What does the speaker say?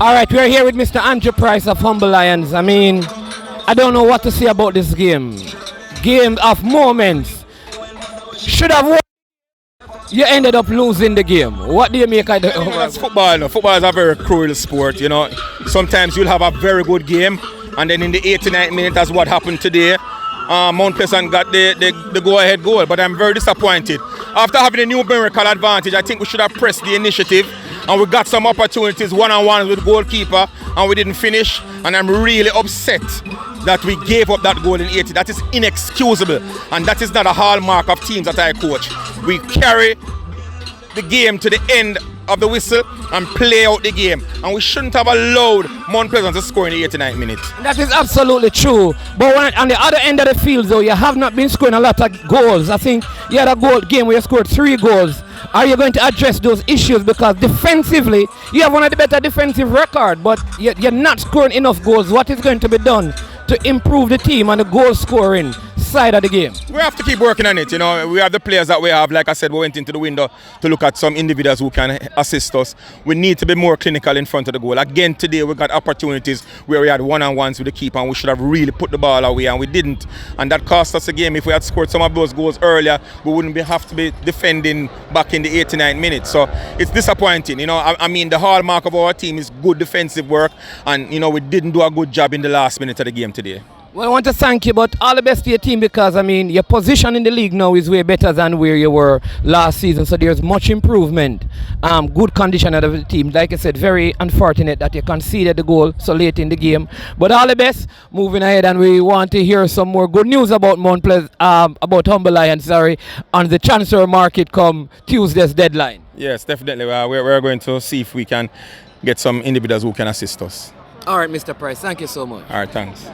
All right, we're here with Mr. Andrew Price of Humble Lions. I mean, I don't know what to say about this game. Game of moments. Should have won. You ended up losing the game. What do you make of the... That's football. No? Football is a very cruel sport, you know. Sometimes you'll have a very good game, and then in the 89th minute, that's what happened today. Mount Pleasant got the go-ahead goal, but I'm very disappointed. After having a numerical advantage, I think we should have pressed the initiative, and we got some opportunities one-on-one with the goalkeeper, and we didn't finish, and I'm really upset that we gave up that goal in 80. That is inexcusable, and that is not a hallmark of teams that I coach. We carry the game to the end of the whistle and play out the game, and we shouldn't have allowed Mount Pleasant to score in the 89th minute. That is absolutely true, but on the other end of the field though, you have not been scoring a lot of goals. I think you had a game where you scored 3 goals. Are you going to address those issues? Because defensively you have one of the better defensive record, but you're not scoring enough goals. What is going to be done to improve the team and the goal scoring side of the game? We have to keep working on it. You know, we have the players that we have. Like I said, we went into the window to look at some individuals who can assist us. We need to be more clinical in front of the goal. Again, today we got opportunities where we had one-on-ones with the keeper, and we should have really put the ball away, and we didn't. And that cost us a game. If we had scored some of those goals earlier, we wouldn't have to be defending back in the 89th minute. So it's disappointing. You know, I mean, the hallmark of our team is good defensive work, and you know, we didn't do a good job in the last minute of the game today. Well, I want to thank you, but all the best to your team, because I mean your position in the league now is way better than where you were last season, so there's much improvement. Good condition of the team. Like I said, very unfortunate that you conceded the goal so late in the game, but all the best moving ahead, and we want to hear some more good news about about Humble Lions, on the transfer market come Tuesday's deadline. Yes, definitely. We're going to see if we can get some individuals who can assist us. All right, Mr. Price, thank you so much. All right, thanks.